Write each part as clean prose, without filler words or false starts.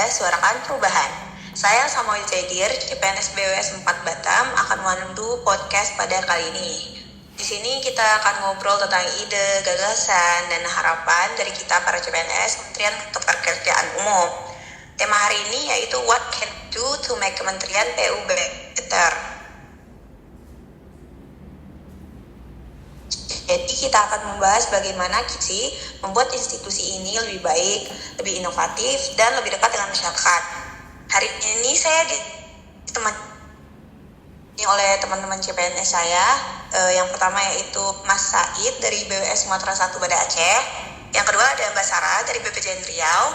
podcast Suarakan Perubahan. Saya Samuel Jaidir, CPNS BWS 4 Batam, akan memandu podcast pada kali ini. Di sini kita akan ngobrol tentang ide, gagasan, dan harapan dari kita para CPNS Kementerian Ketenagakerjaan Umum. Tema hari ini yaitu What Can We Do to Make Kementerian PU Better. Jadi kita akan membahas bagaimana sih membuat institusi ini lebih baik, lebih inovatif, dan lebih dekat dengan masyarakat. Hari ini saya ditemani oleh teman-teman CPNS saya. Yang pertama yaitu Mas Said dari BWS Sumatera 1 Banda Aceh. Yang kedua ada Mbak Sarah dari BPJN Riau.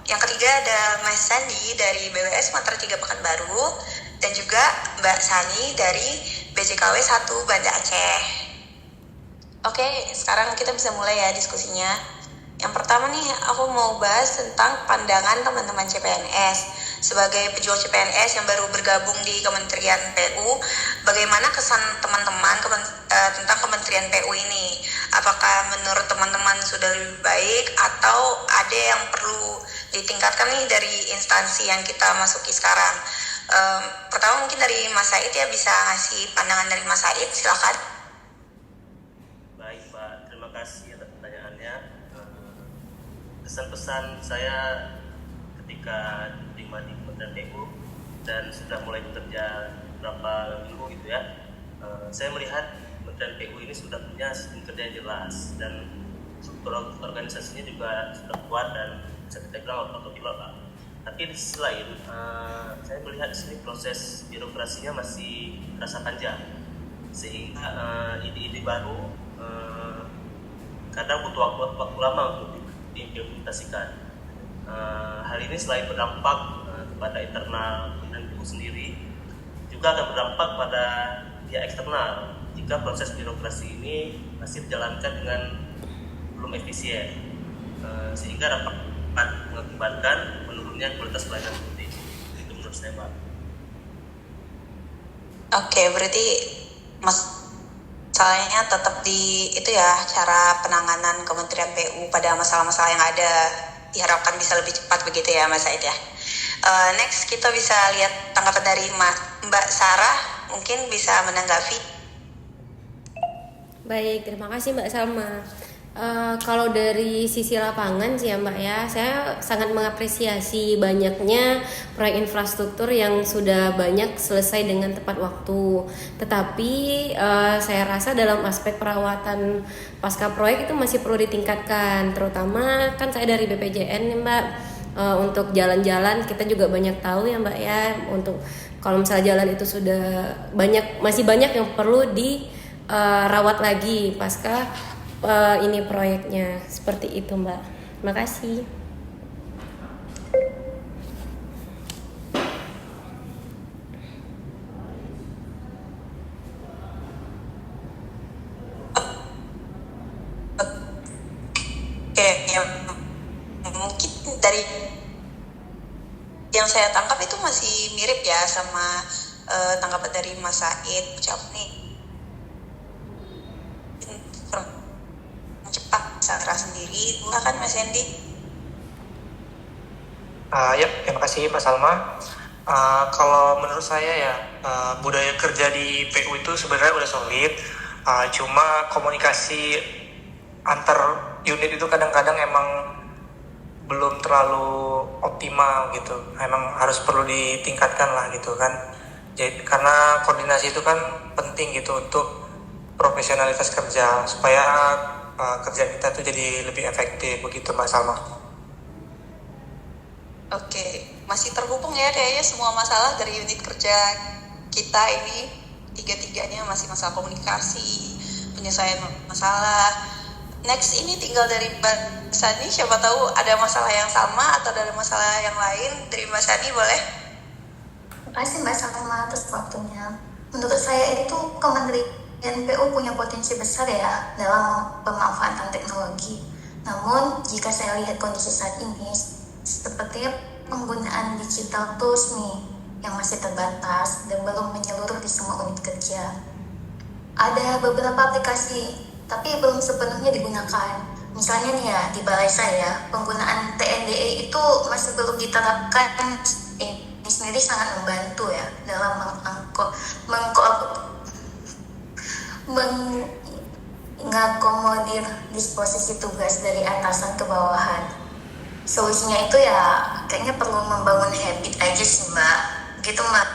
Yang ketiga ada Mas Sandi dari BWS Sumatera 3 Pekanbaru. Dan juga Mbak Sani dari BJKW 1 Banda Aceh. Oke, sekarang kita bisa mulai ya diskusinya. Yang pertama nih, aku mau bahas tentang pandangan teman-teman CPNS. Sebagai pejuang CPNS yang baru bergabung di Kementerian PU, bagaimana kesan teman-teman tentang Kementerian PU ini? Apakah menurut teman-teman sudah lebih baik atau ada yang perlu ditingkatkan nih dari instansi yang kita masuki sekarang? Pertama mungkin dari Mas Said ya, bisa ngasih pandangan dari Mas Said, silakan. Terima kasih atas pertanyaannya. Kesan-pesan saya ketika diterima di Kementerian PU dan sudah mulai bekerja beberapa minggu gitu ya, saya melihat Kementerian PU ini sudah punya sistem kerja yang jelas dan struktur organisasinya juga sudah kuat dan bisa kita bilang otopilot lah. Tapi di sisi lain, saya melihat di sini proses birokrasinya masih terasa panjang, sehingga ide-ide baru kadang butuh waktu lama untuk diimplementasikan. Hal ini selain berdampak kepada internal dan PU sendiri, juga akan berdampak pada pihak eksternal jika proses birokrasi ini masih dijalankan dengan belum efisien, sehingga dapat mengakibatkan menurunnya kualitas pelayanan publik. Itu menurut saya, Pak. Oke, berarti masalahnya tetap di itu ya, cara penanganan Kementerian PU pada masalah-masalah yang ada diharapkan bisa lebih cepat begitu ya Mas Said ya. Next kita bisa lihat tanggapan dari Mbak Sarah, mungkin bisa menanggapi. Baik, terima kasih Mbak Salma. Kalau dari sisi lapangan sih ya Mbak ya, saya sangat mengapresiasi banyaknya proyek infrastruktur yang sudah banyak selesai dengan tepat waktu. Tetapi saya rasa dalam aspek perawatan pasca proyek itu masih perlu ditingkatkan. Terutama kan saya dari BPJN nih Mbak, untuk jalan-jalan kita juga banyak tahu ya Mbak ya. Untuk kalau misalnya jalan itu sudah masih banyak yang perlu dirawat lagi pasca ini proyeknya, seperti itu Mbak. Makasih. Oke, ya mungkin dari yang saya tangkap itu masih mirip ya sama tanggapan dari Mas Said. Ucap nih cepat Sarah sendiri, kan Mas Hendy? Ya, terima kasih Mbak Salma. Kalau menurut saya ya, budaya kerja di PU itu sebenarnya udah solid. Cuma komunikasi antar unit itu kadang-kadang emang belum terlalu optimal gitu. Emang harus perlu ditingkatkan lah gitu kan. Jadi karena koordinasi itu kan penting gitu untuk profesionalitas kerja supaya kerja kita tuh jadi lebih efektif begitu Mbak Salma. Oke, masih terhubung ya kayaknya semua masalah dari unit kerja kita ini, tiga-tiganya masih masalah komunikasi, penyelesaian masalah. Next ini tinggal dari Mbak Sani, siapa tahu ada masalah yang sama atau ada masalah yang lain. Dari Mbak Sani boleh? Terima kasih Mbak Salma atas waktunya. Menurut saya itu Kementerian PU punya potensi besar ya dalam pemanfaatan teknologi. Namun jika saya lihat kondisi saat ini, sepertinya penggunaan digital tools nih yang masih terbatas dan belum menyeluruh di semua unit kerja. Ada beberapa aplikasi, tapi belum sepenuhnya digunakan. Misalnya nih ya, di balai saya, penggunaan TNDE itu masih belum diterapkan. Ini sendiri sangat membantu ya dalam mengakomodir disposisi tugas dari atasan ke bawahan. Solusinya itu ya kayaknya perlu membangun habit aja sih Mbak. Gitu Mbak.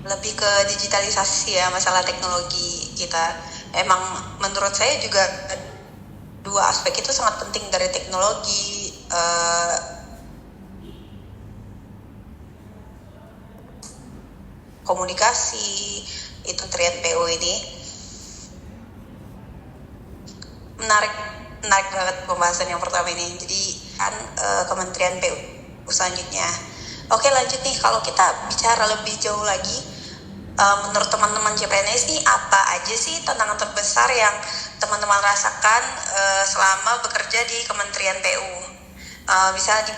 Lebih ke digitalisasi ya, masalah teknologi kita. Emang menurut saya juga dua aspek itu sangat penting dari teknologi. Komunikasi itu Triad PU ini menarik banget pembahasan yang pertama ini. Jadi kan Kementerian PU selanjutnya. Oke, lanjut nih, kalau kita bicara lebih jauh lagi, menurut teman-teman CPNS nih, apa aja sih tantangan terbesar yang teman-teman rasakan selama bekerja di Kementerian PU? Bisa di...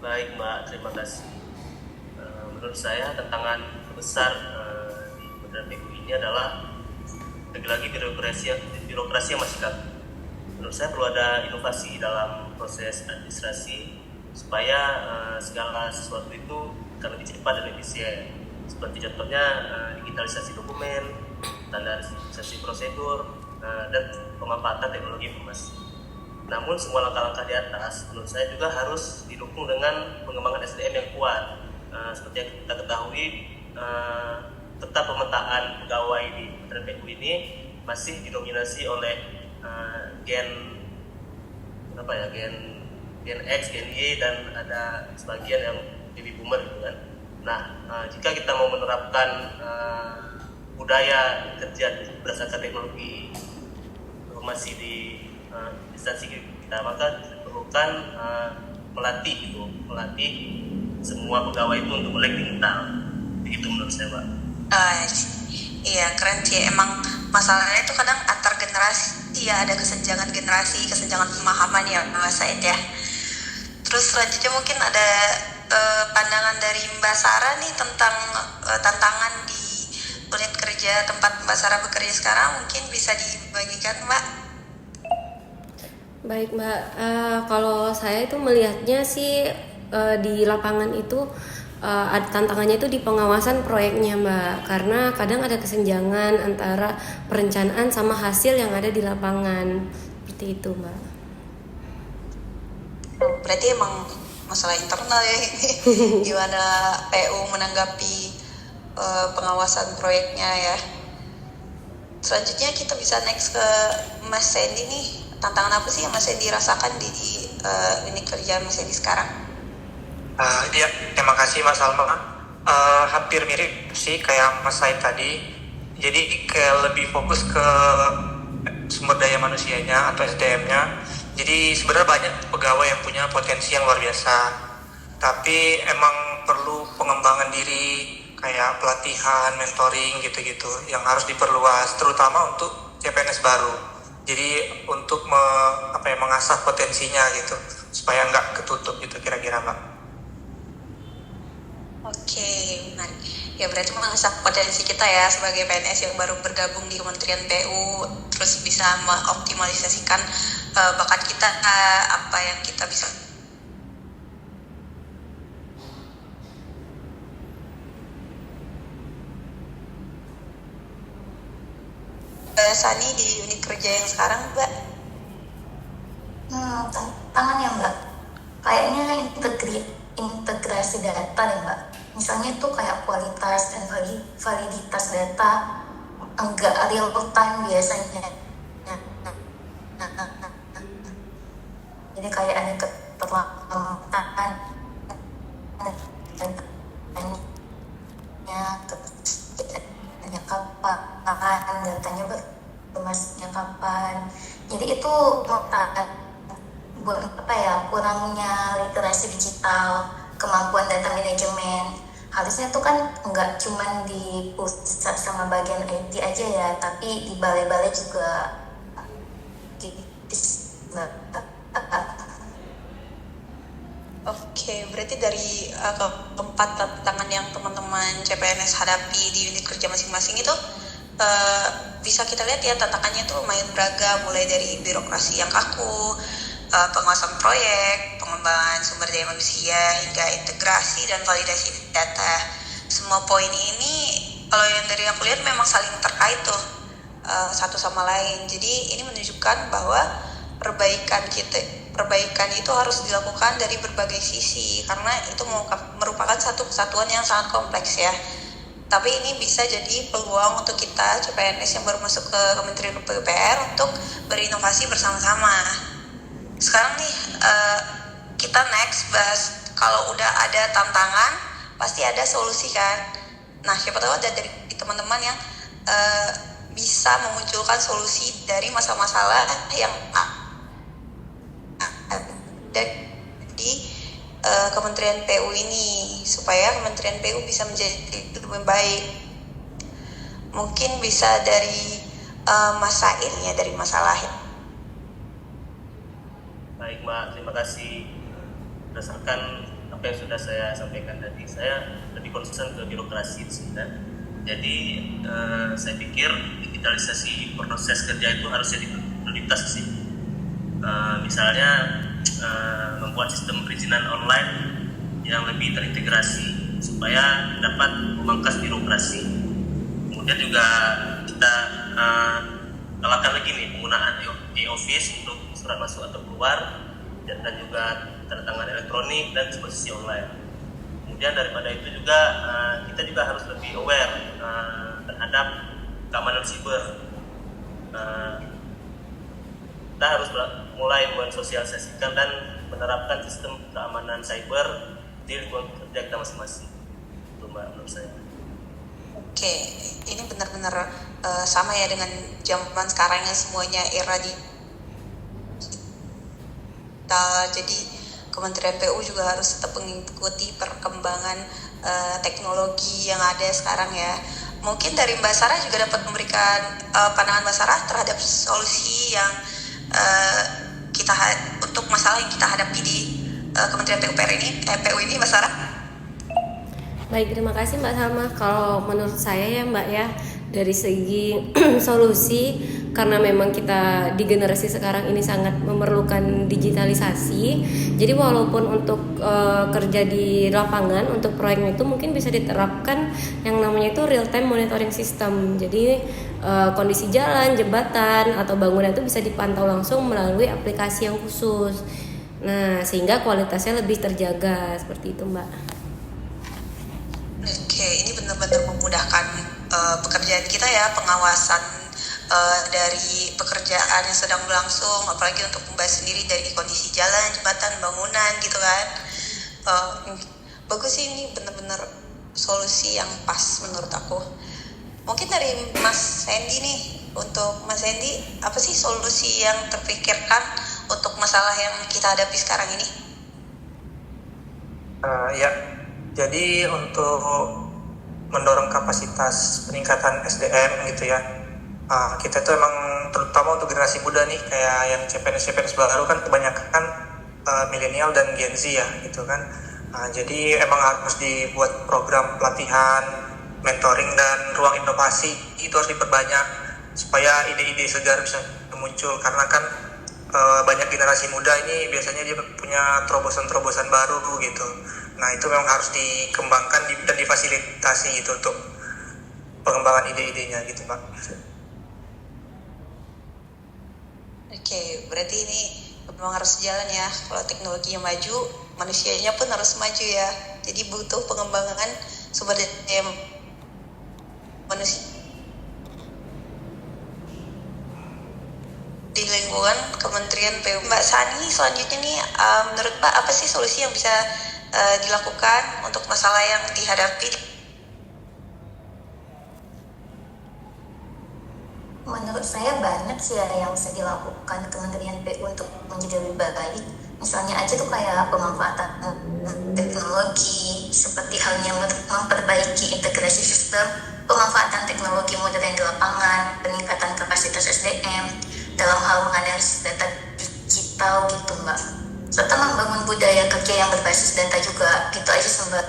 Baik Mbak, terima kasih. Menurut saya tantangan terbesar di Kementerian PU ini adalah lagi-lagi birokrasi yang masih kaku. Menurut saya perlu ada inovasi dalam proses administrasi supaya segala sesuatu itu akan lebih cepat dan efisien. Seperti contohnya digitalisasi dokumen, standarisasi prosedur, dan pemanfaatan teknologi informasi. Namun semua langkah-langkah di atas menurut saya juga harus didukung dengan pengembangan SDM yang kuat. Seperti yang kita ketahui, tetap pemetaan pegawai di Kementerian PU ini masih didominasi oleh gen X, gen Y, dan ada sebagian yang baby boomer gitu kan. Nah, jika kita mau menerapkan budaya kerja berdasarkan teknologi informasi di instansi kita, maka diperlukan melatih semua pegawai itu untuk melek digital. Begitu menurut saya, Pak. Iya, keren sih. Emang masalahnya itu kadang antar generasi ya, ada kesenjangan generasi, kesenjangan pemahaman ya Mbak Said ya. Terus selanjutnya mungkin ada pandangan dari Mbak Sarah nih tentang tantangan di unit kerja tempat Mbak Sarah bekerja sekarang, mungkin bisa dibagikan Mbak. Baik Mbak, kalau saya itu melihatnya sih di lapangan itu tantangannya itu di pengawasan proyeknya Mbak, karena kadang ada kesenjangan antara perencanaan sama hasil yang ada di lapangan, seperti itu Mbak. Berarti emang masalah internal ya ini. Gimana PU menanggapi pengawasan proyeknya ya. Selanjutnya kita bisa next ke Mas Sandy nih. Tantangan apa sih yang Mas Sandy rasakan di unit kerja Mas Sandy sekarang? Ya, terima kasih Mas Salma. Hampir mirip sih kayak Mas Said tadi. Jadi kayak lebih fokus ke sumber daya manusianya atau SDM-nya. Jadi sebenarnya banyak pegawai yang punya potensi yang luar biasa. Tapi emang perlu pengembangan diri, kayak pelatihan, mentoring gitu-gitu yang harus diperluas, terutama untuk CPNS baru. Jadi untuk mengasah potensinya gitu, supaya nggak ketutup gitu kira-kira Mbak. Oke, menarik. Ya berarti mengasah potensi kita ya sebagai PNS yang baru bergabung di Kementerian PU, terus bisa mengoptimalisasikan bakat kita, apa yang kita bisa. Sani di unit kerja yang sekarang, Mbak? Tantangan ya Mbak. Kayaknya integrasi data deh Mbak. Misalnya itu kayak kualitas dan validitas data enggak real time biasanya. Jadi kayak ada keterlambatan datanya kapan, datanya berkemasnya kapan. Jadi itu buat kurangnya literasi digital, kemampuan data manajemen. Harusnya tuh kan nggak cuma di pusat sama bagian IT aja ya, tapi di balai-balai juga. Oke, berarti dari keempat tantangan yang teman-teman CPNS hadapi di unit kerja masing-masing itu, eh, bisa kita lihat ya tantangannya tuh lumayan beragam, mulai dari birokrasi yang kaku, pengawasan proyek, pengembangan sumber daya manusia, hingga integrasi dan validasi data. Semua poin ini kalau yang dari aku lihat memang saling terkait tuh satu sama lain. Jadi ini menunjukkan bahwa perbaikan itu harus dilakukan dari berbagai sisi, karena itu merupakan satu kesatuan yang sangat kompleks ya. Tapi ini bisa jadi peluang untuk kita CPNS yang baru masuk ke Kementerian PUPR untuk berinovasi bersama-sama. Sekarang nih kita next bahas, kalau udah ada tantangan pasti ada solusi kan. Nah, siapa tahu ada dari teman-teman yang bisa memunculkan solusi dari masalah-masalah yang ada di Kementerian PU ini, supaya Kementerian PU bisa menjadi lebih baik. Mungkin bisa dari Mas Said ya, dari masalah. Baik Mbak, terima kasih. Berdasarkan apa yang sudah saya sampaikan tadi, saya lebih concern ke birokrasi sebenarnya. Jadi saya pikir digitalisasi proses kerja itu harus jadi prioritas sih. Misalnya membuat sistem perizinan online yang lebih terintegrasi supaya dapat memangkas birokrasi. Kemudian juga kita galakkan lagi nih penggunaan e-office untuk surat masuk atau keluar, dan juga tanda tangan elektronik dan disposisi online. Kemudian daripada itu juga kita juga harus lebih aware terhadap keamanan siber. Kita harus mulai mensosialisasikan dan menerapkan sistem keamanan cyber di lingkungan kerja kita masing-masing. Itu Mbak, menurut saya. Oke, ini benar-benar sama ya dengan zaman sekarang yang semuanya era digital. Jadi Kementerian PU juga harus tetap mengikuti perkembangan teknologi yang ada sekarang ya. Mungkin dari Mbak Sarah juga dapat memberikan pandangan Mbak Sarah terhadap solusi yang untuk masalah yang kita hadapi di Kementerian PU ini, Mbak Sarah. Baik, terima kasih Mbak Salma. Kalau menurut saya ya Mbak ya, dari segi solusi, karena memang kita di generasi sekarang ini sangat memerlukan digitalisasi. Jadi walaupun untuk kerja di lapangan, untuk proyek itu mungkin bisa diterapkan yang namanya itu real time monitoring system. Jadi kondisi jalan, jembatan atau bangunan itu bisa dipantau langsung melalui aplikasi yang khusus. Nah, sehingga kualitasnya lebih terjaga, seperti itu Mbak. Oke, ini benar-benar memudahkan pekerjaan kita ya, pengawasan dari pekerjaan yang sedang berlangsung, apalagi untuk membahas sendiri dari kondisi jalan, jembatan, bangunan gitu kan. Bagus sih, ini benar-benar solusi yang pas menurut aku. Mungkin dari Mas Sandy nih, untuk Mas Sandy, apa sih solusi yang terpikirkan untuk masalah yang kita hadapi sekarang ini? Ya, jadi untuk mendorong kapasitas peningkatan SDM gitu ya, kita tuh emang terutama untuk generasi muda nih, kayak yang CPNS baru kan kebanyakan milenial dan Gen Z ya gitu kan. Jadi emang harus dibuat program pelatihan, mentoring dan ruang inovasi itu harus diperbanyak supaya ide-ide segar bisa muncul, karena kan banyak generasi muda ini biasanya dia punya terobosan-terobosan baru gitu. Nah itu memang harus dikembangkan dan difasilitasi gitu untuk pengembangan ide-idenya gitu Pak. Oke, berarti ini memang harus jalan ya. Kalau teknologinya maju, manusianya pun harus maju ya. Jadi butuh pengembangan sumber daya manusia di lingkungan Kementerian PU. Mbak Sani, selanjutnya nih, menurut Mbak apa sih solusi yang bisa dilakukan untuk masalah yang dihadapi? Menurut saya banyak sih ya yang bisa dilakukan Kementerian PU untuk menjadi lebih baik. Misalnya aja tuh kayak pemanfaatan teknologi, seperti halnya memperbaiki integrasi sistem, pemanfaatan teknologi modern di lapangan, peningkatan kapasitas SDM dalam hal menganalisis data digital gitu Mbak. Serta membangun budaya kerja yang berbasis data juga, gitu aja sih Mbak.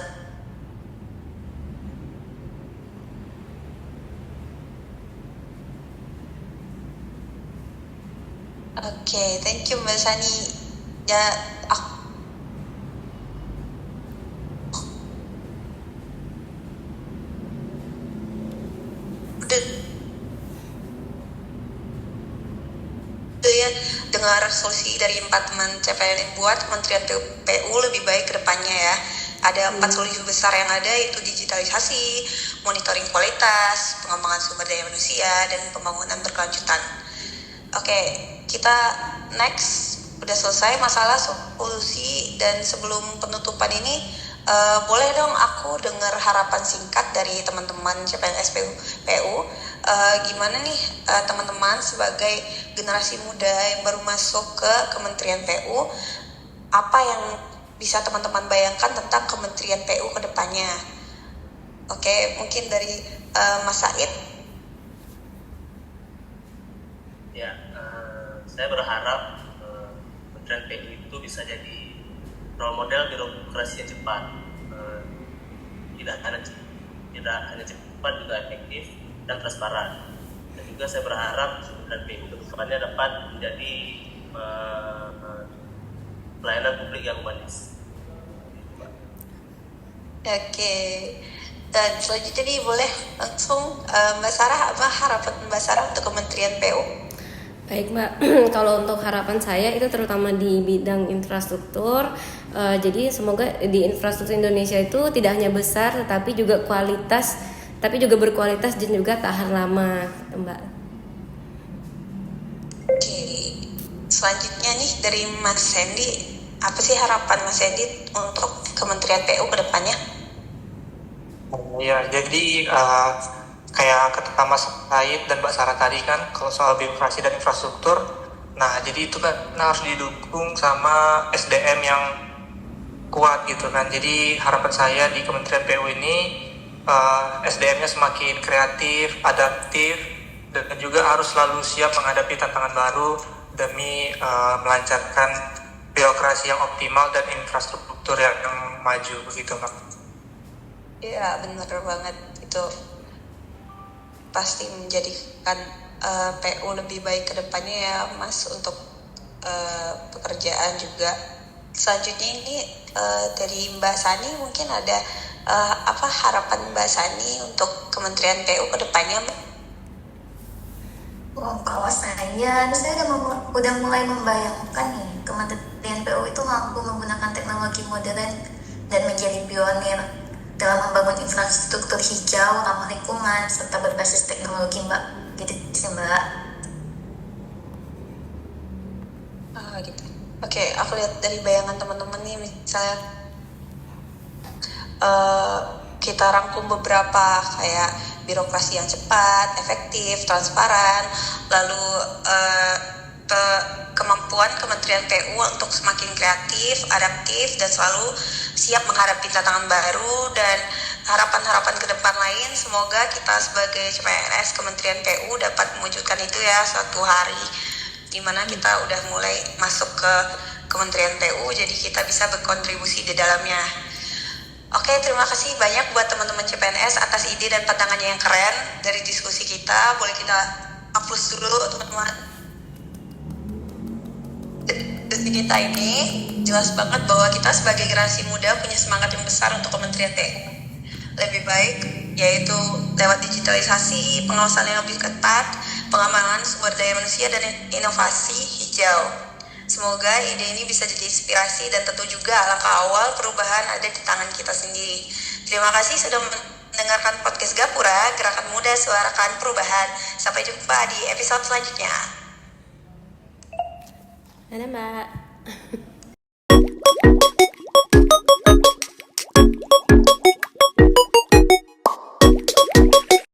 Oke, thank you Mbak Sani. Ya, aku udah ya dengar solusi dari 4 teman CPN yang buat Kementerian PU lebih baik ke depannya ya. Ada 4 solusi besar yang ada, yaitu digitalisasi, monitoring kualitas, pengembangan sumber daya manusia, dan pembangunan berkelanjutan. Oke, kita next. Udah selesai masalah solusi, dan sebelum penutupan ini boleh dong aku dengar harapan singkat dari teman-teman CPNS PU. Gimana nih teman-teman sebagai generasi muda yang baru masuk ke Kementerian PU, apa yang bisa teman-teman bayangkan tentang Kementerian PU ke depannya? Oke, mungkin dari Mas Said. Ya, saya berharap Kementerian PU itu bisa jadi role model birokrasi yang cepat, tidak hanya cepat, juga efektif dan transparan. Dan juga saya berharap Kementerian PU ke depannya dapat menjadi pelayanan publik yang humanis. Oke, dan selanjutnya nih boleh langsung Mbak Sarah, apa harapan Mbak Sarah untuk Kementerian PU? Baik Mbak, kalau untuk harapan saya itu terutama di bidang infrastruktur. Jadi semoga di infrastruktur Indonesia itu tidak hanya besar tetapi juga berkualitas dan juga tahan lama, Mbak. Oke, selanjutnya nih dari Mas Sandy, apa sih harapan Mas Sandy untuk Kementerian PU ke depannya? Ya, jadi kayak kata Mas Said dan Mbak Sarah tadi kan, kalau soal birokrasi dan infrastruktur, nah jadi itu kan harus didukung sama SDM yang kuat gitu kan. Jadi harapan saya di Kementerian PU ini SDM-nya semakin kreatif, adaptif, dan juga harus selalu siap menghadapi tantangan baru demi melancarkan birokrasi yang optimal dan infrastruktur yang maju begitu, Mbak. Iya, benar banget, itu pasti menjadikan PU lebih baik ke depannya ya Mas, untuk pekerjaan juga. Selanjutnya ini dari Mbak Sani, mungkin ada apa harapan Mbak Sani untuk Kementerian PU ke depannya, Mbak? Kalau saya udah mulai membayangkan nih Kementerian PU itu mampu menggunakan teknologi modern dan menjadi pionir dalam membangun infrastruktur hijau, ramah lingkungan, serta berbasis teknologi, Mbak. Gitu sih, Mbak. Gitu. Oke, aku lihat dari bayangan teman-teman nih, misalnya kita rangkum beberapa kayak birokrasi yang cepat, efektif, transparan, lalu kemampuan Kementerian PU untuk semakin kreatif, adaptif, dan selalu siap menghadapi tantangan baru, dan harapan-harapan ke depan lain. Semoga kita sebagai CPNS Kementerian PU dapat mewujudkan itu ya suatu hari, dimana kita udah mulai masuk ke Kementerian PU, jadi kita bisa berkontribusi di dalamnya. Oke, terima kasih banyak buat teman-teman CPNS atas ide dan pandangannya yang keren dari diskusi kita. Boleh kita hapus dulu teman-teman. Diskusi kita ini jelas banget bahwa kita sebagai generasi muda punya semangat yang besar untuk Kementerian PU lebih baik, yaitu lewat digitalisasi, pengawasan yang lebih ketat, pengembangan sumber daya manusia, dan inovasi hijau. Semoga ide ini bisa jadi inspirasi dan tentu juga langkah awal perubahan ada di tangan kita sendiri. Terima kasih sudah mendengarkan podcast Gapura, Gerakan Muda Suarakan Perubahan. Sampai jumpa di episode selanjutnya. Dadah Mbak.